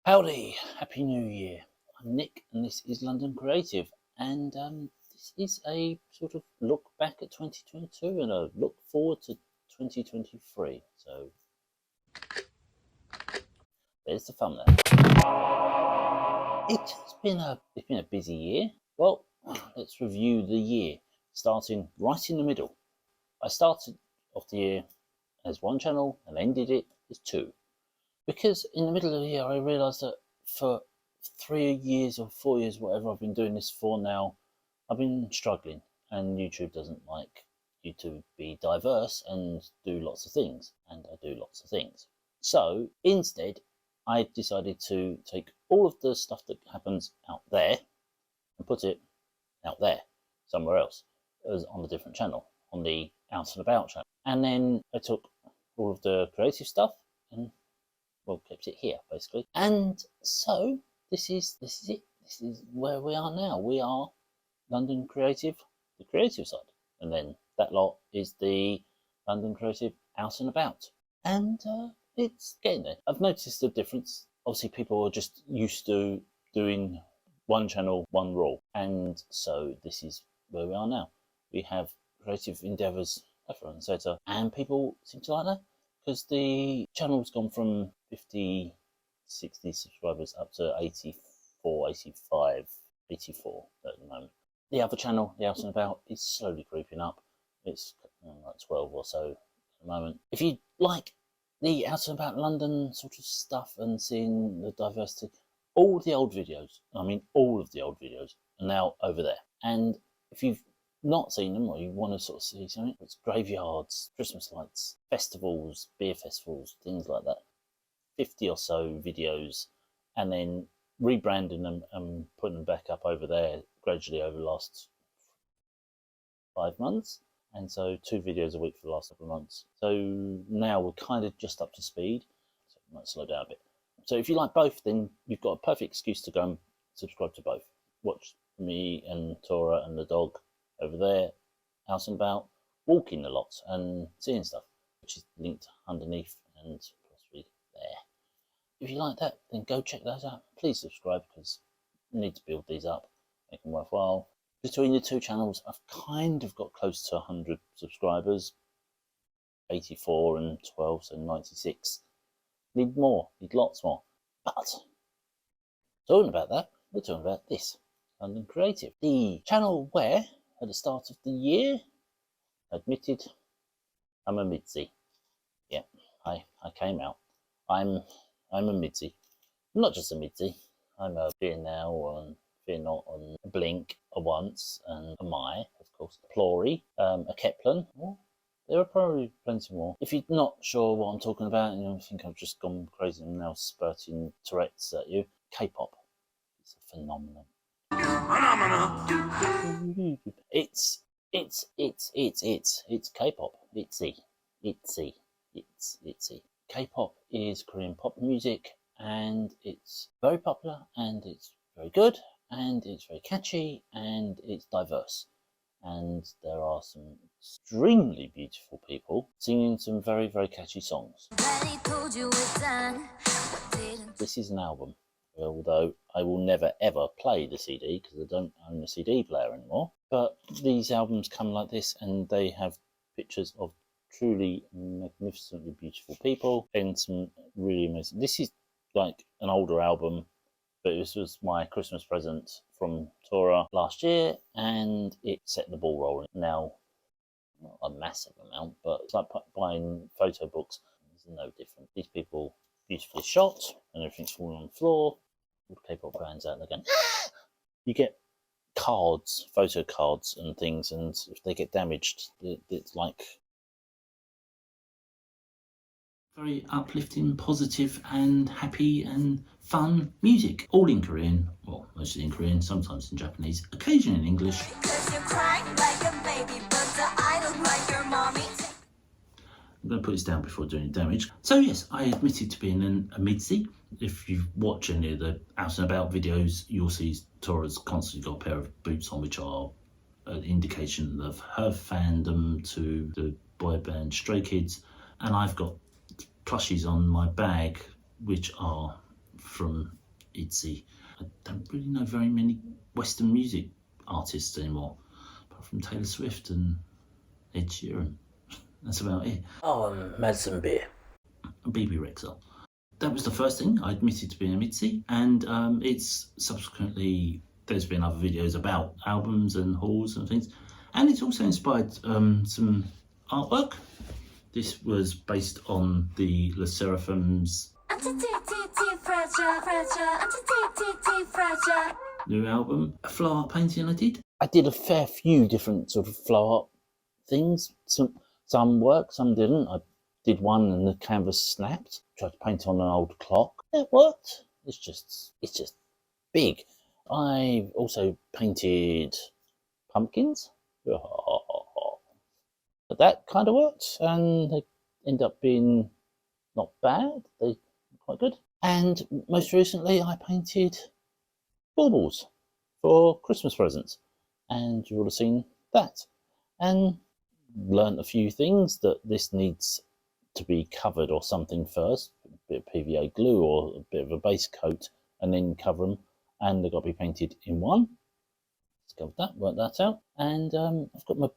Howdy, Happy New Year. I'm Nick and this is London Creative, and this is a sort of look back at 2022 and a look forward to 2023. So there's the thumbnail. It's been a busy year. Well, let's review the year, starting right in the middle. I started off the year as one channel and ended it as two. Because in the middle of the year, I realised that for 3 years or 4 years, whatever I've been doing this for now, I've been struggling, and YouTube doesn't like you to be diverse and do lots of things, and I do lots of things. So instead, I decided to take all of the stuff that happens out there and put it out there, somewhere else, as on a different channel, on the Out and About channel. And then I took all of the creative stuff and kept it here basically. And so this is it. This is where we are now. We are London Creative, the creative side, and then that lot is the London Creative Out and About. And it's getting there. I've noticed a difference. Obviously, people are just used to doing one channel, one rule, and so this is where we are now. We have creative endeavours left, right and centre, and people seem to like that, because the channel's gone from 50, 60 subscribers up to 84, 85, 84 at the moment. The other channel, the Out and About, is slowly creeping up. It's like 12 or so at the moment. If you like the Out and About London sort of stuff and seeing the diversity, all the old videos, I mean all of the old videos, are now over there. And if you've not seen them, or you want to sort of see something, it's graveyards, Christmas lights, festivals, beer festivals, things like that. 50 or so videos, and then rebranding them and putting them back up over there gradually over the last 5 months. And so 2 videos a week for the last couple of months. So now we're kind of just up to speed, so it might slow down a bit. So if you like both, then you've got a perfect excuse to go and subscribe to both. Watch me and Tora and the dog over there, Out and About, walking a lot and seeing stuff, which is linked underneath and possibly there. If you like that, then go check those out. Please subscribe, because we need to build these up, make them worthwhile. Between the two channels, I've kind of got close to 100 subscribers, 84 and 12, so 96. Need more, need lots more. But talking about that, we're talking about this, London Creative, the channel where at the start of the year, admitted I'm a midsie. Yeah, I came out. I'm a midsie. I'm not just a midsie. I'm a fear now, and fear not, on a blink, a once, and a my, of course, a plory, a Kepler. Well, there are probably plenty more. If you're not sure what I'm talking about and you think I've just gone crazy and now spurting Tourette's at you, K-pop. It's a phenomenon. It's K-pop. Itsy. K-pop is Korean pop music, and it's very popular, and it's very good, and it's very catchy, and it's diverse. And there are some extremely beautiful people singing some very, very catchy songs. This is an album, although I will never ever play the CD because I don't own a CD player anymore. But these albums come like this, and they have pictures of truly magnificently beautiful people and some really amazing. This is like an older album, but this was my Christmas present from Tora last year, and it set the ball rolling. Now, not a massive amount, but it's like buying photo books. It's no different. These people beautifully shot, and everything's falling on the floor. All the K-pop bands out there going, ah! You get cards, photo cards and things, and if they get damaged, it's like very uplifting, positive and happy and fun music. All in Korean, well, mostly in Korean, sometimes in Japanese, occasionally in English. I'm going to put this down before doing damage. So yes, I admitted to being a midsie. If you watch any of the Out and About videos, you'll see Tora's constantly got a pair of boots on, which are an indication of her fandom to the boy band Stray Kids. And I've got plushies on my bag, which are from Itsy. I don't really know very many Western music artists anymore, apart from Taylor Swift and Ed Sheeran. That's about it. Oh, and Madison Beer. BB Rexha. That was the first thing I admitted to being a Mitzi, and it's subsequently, there's been other videos about albums and hauls and things, and it's also inspired some artwork. This was based on the Le Seraphim's new album, a flow art painting I did. I did a fair few different sort of flow art things. Some worked, some didn't. I did one and the canvas snapped. Tried to paint on an old clock. It worked. It's just big. I also painted pumpkins. But that kind of worked, and they end up being not bad. They're quite good. And most recently, I painted baubles for Christmas presents, and you would have seen that. And learned a few things, that this needs to be covered or something first, a bit of PVA glue or a bit of a base coat, and then cover them, and they've got to be painted in one. Let's go with that, work that out. And I've got my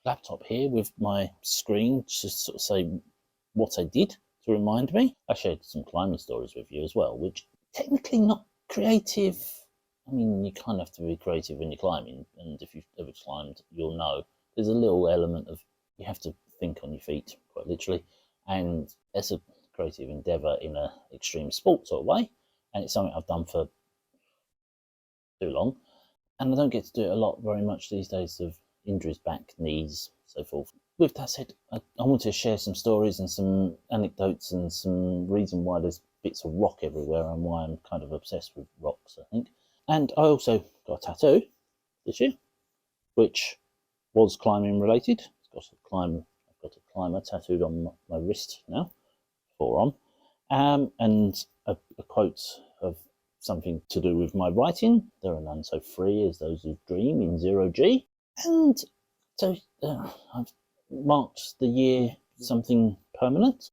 laptop here with my screen to sort of say what I did to remind me. I shared some climbing stories with you as well, which technically not creative. I mean, you kind of have to be creative when you're climbing, and if you've ever climbed, you'll know there's a little element of you have to think on your feet, quite literally, and it's a creative endeavour in an extreme sport sort of way, and it's something I've done for too long, and I don't get to do it a lot very much these days, of injuries, back, knees, so forth. With that said, I wanted to share some stories and some anecdotes and some reason why there's bits of rock everywhere and why I'm kind of obsessed with rocks, I think. And I also got a tattoo this year, which was climbing related. I've got a climber tattooed on my wrist now, forearm, and a quote of something to do with my writing. There are none so free as those who dream in 0G. And so I've marked the year something permanent.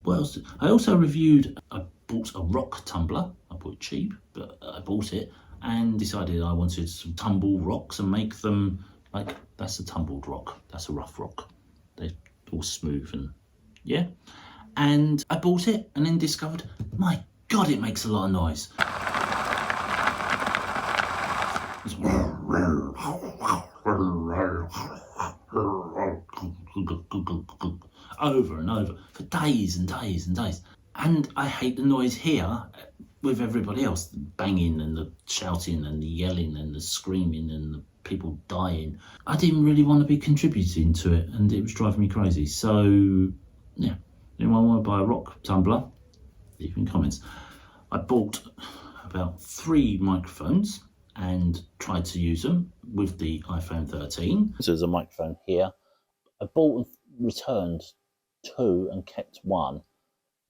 Well, I also reviewed, I bought a rock tumbler. I bought it cheap, but I bought it and decided I wanted some tumble rocks and make them like, that's a tumbled rock, that's a rough rock. They're all smooth and yeah. And I bought it and then discovered, my God, it makes a lot of noise. Over and over for days and days and days. And I hate the noise here with everybody else, the banging and the shouting and the yelling and the screaming and the people dying. I didn't really want to be contributing to it, and it was driving me crazy. So yeah, anyone want to buy a rock tumbler? Leave in comments. I bought about 3 microphones and tried to use them with the iPhone 13. So there's a microphone here. I bought and returned 2 and kept 1.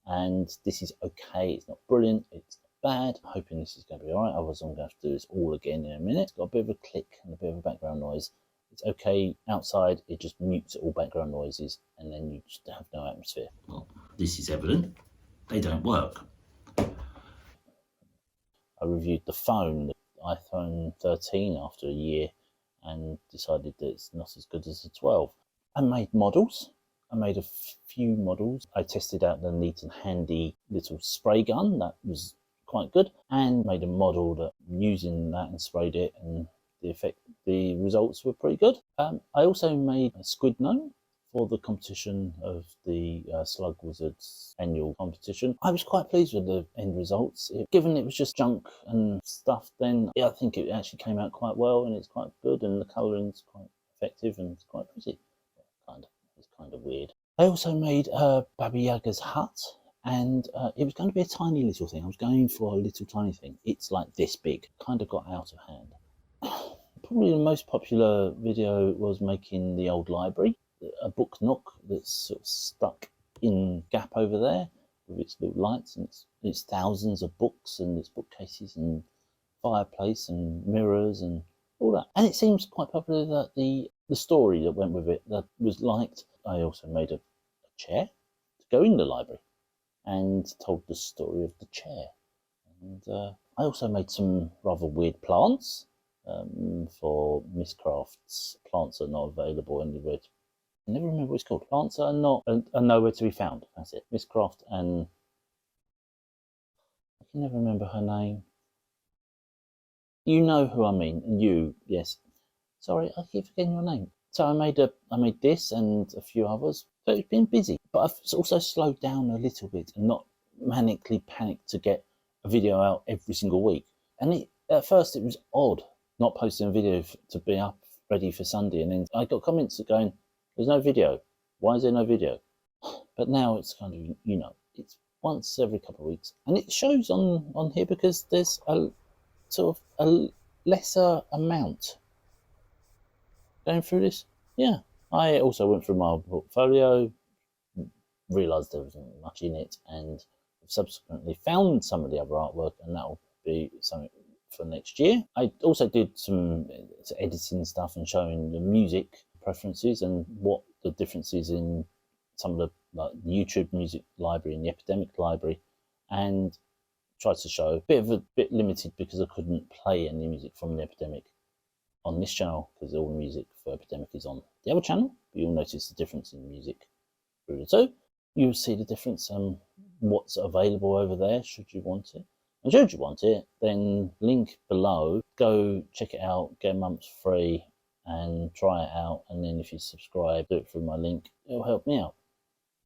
And this is okay. It's not brilliant. It's not bad. I'm hoping this is going to be all right. Otherwise, I'm going to have to do this all again in a minute. It's got a bit of a click and a bit of a background noise. It's okay outside. It just mutes all background noises, and then you just have no atmosphere. Well, this is evident. They don't work. I reviewed the phone, the iPhone 13, after a year, and decided that it's not as good as the 12. I made models. I made a few models. I tested out the neat and handy little spray gun. That was quite good. And made a model that, using that and sprayed it, and the results were pretty good. I also made a squid gnome for the competition of the Slug Wizards annual competition. I was quite pleased with the end results. Given it was just junk and stuff, then I think it actually came out quite well, and it's quite good, and the colouring's quite effective and it's quite pretty. It's kind of weird. I also made Baba Yaga's hut, and it was going to be a tiny little thing. I was going for a little tiny thing. It's like this big. Kind of got out of hand. Probably the most popular video was making the old library, a book nook that's sort of stuck in gap over there with its little lights, and it's thousands of books and its bookcases and fireplace and mirrors and all that. And it seems quite popular that the story that went with it that was liked. I also made a chair to go in the library and told the story of the chair. And I also made some rather weird plants for Miss Craft's Plants Are Not Available Anywhere. I never remember what it's called. Plants Are Not are Nowhere to Be Found. That's it. Miss Craft, and I can never remember her name. You know who I mean. And you, yes. Sorry, I keep forgetting your name. So I made this and a few others. So it's been busy, but I've also slowed down a little bit and not manically panicked to get a video out every single week. And at first it was odd not posting a video to be up ready for Sunday, and then I got comments going, "There's no video. Why is there no video?" But now it's kind of, it's once every couple of weeks, and it shows on here because there's a sort of a lesser amount going through this. Yeah, I also went through my portfolio, realised there wasn't much in it, and subsequently found some of the other artwork, and that'll be something for next year. I also did some editing stuff and showing the music preferences and what the differences in some of the YouTube music library and the Epidemic library, and tried to show a bit limited because I couldn't play any music from the Epidemic on this channel because all the music for Epidemic is on the other channel. But you'll notice the difference in music through the two. You'll see the difference and what's available over there should you want it. And should you want it, then link below, go check it out, get a month free and try it out. And then if you subscribe, do it through my link, it'll help me out.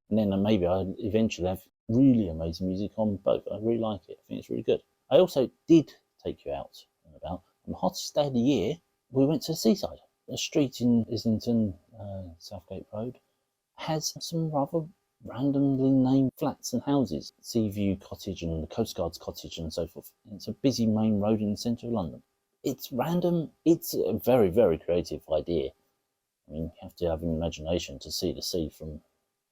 And then maybe I'll eventually have really amazing music on both. I really like it. I think it's really good. I also did take you out and about. On the hottest day of the year, we went to the seaside. A street in Islington, Southgate Road, has some rather randomly named flats and houses. Seaview Cottage and the Coast Guard's Cottage and so forth. It's a busy main road in the centre of London. It's random. It's a very, very creative idea. I mean, you have to have an imagination to see the sea from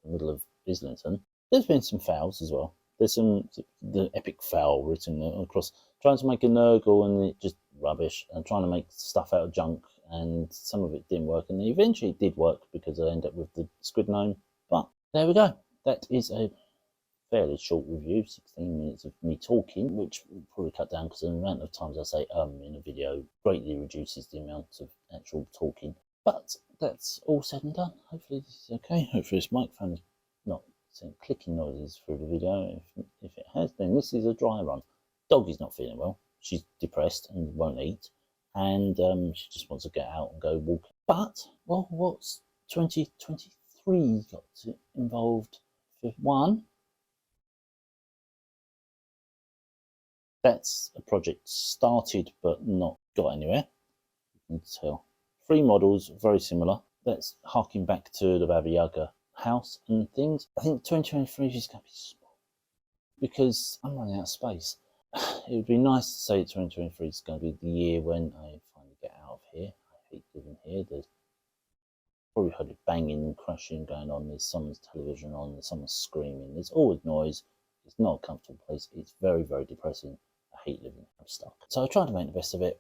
the middle of Islington. There's been some fouls as well. There's the epic foul written across, trying to make a Nurgle and it just rubbish, and trying to make stuff out of junk, and some of it didn't work, and eventually it did work because I ended up with the squid gnome. But there we go. That is a fairly short review, 16 minutes of me talking, which will probably cut down because the amount of times I say in a video greatly reduces the amount of actual talking. But that's all said and done. Hopefully this is okay. Hopefully this microphone is not clicking noises through the video. If it has, then this is a dry run. Dog is not feeling well. She's depressed and won't eat, and she just wants to get out and go walking. But, well, what's 2023 got involved? For one, that's a project started but not got anywhere. You can tell. 3 models, very similar. That's harking back to the Baba Yaga house and things. I think 2023 is going to be small because I'm running out of space. It would be nice to say 2023 is going to be the year when I finally get out of here. I hate living here. There's probably heard of banging and crashing going on. There's someone's television on. There's someone screaming. There's always noise. It's not a comfortable place. It's very, very depressing. I hate living. I'm stuck. So I try to make the best of it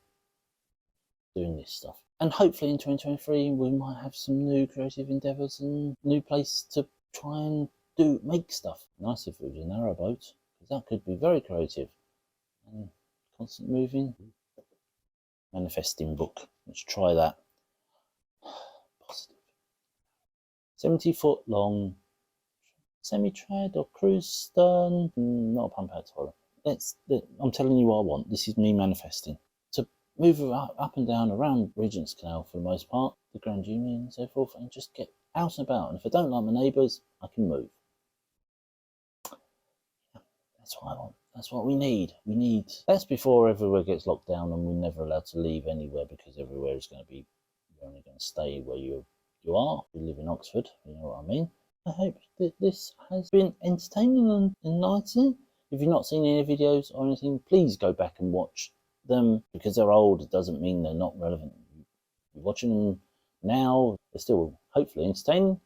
doing this stuff. And hopefully in 2023 we might have some new creative endeavours and new place to try and make stuff. Nice if it was a narrowboat, because that could be very creative. And constant moving. Manifesting book. Let's try that. Positive. 70-foot long, semi-trad or cruise stern. Not a pump out toilet. I'm telling you what I want. This is me manifesting. To move up and down around Regent's Canal for the most part, the Grand Union and so forth, and just get out and about. And if I don't like my neighbours, I can move. That's what I want. That's what we need. That's before everywhere gets locked down and we're never allowed to leave anywhere, because everywhere is going to be, you're only going to stay where you are. You live in Oxford, you know what I mean. I hope that this has been entertaining and enlightening. If you've not seen any videos or anything, please go back and watch them. Because they're old, it doesn't mean they're not relevant. You're watching them now, they're still hopefully entertaining.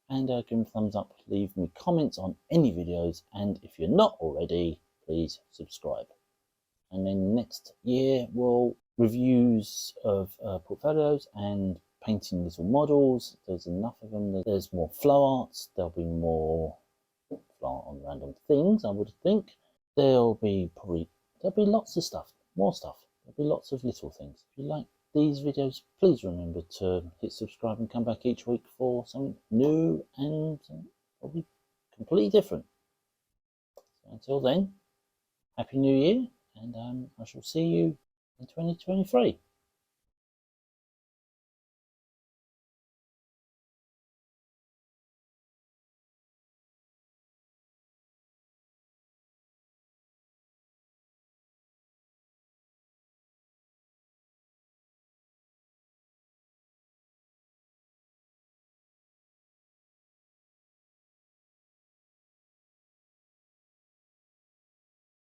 And give them a thumbs up, leave me comments on any videos, and if you're not already, please subscribe. And then next year we'll reviews of portfolios and painting little models. There's enough of them. There's more flow arts. There'll be more flow art on random things, I would think. There'll be probably there'll be lots of stuff, more stuff. There'll be lots of little things. If you like these videos, please remember to hit subscribe and come back each week for something new and probably completely different. So until then, Happy New Year, and I shall see you in 2023.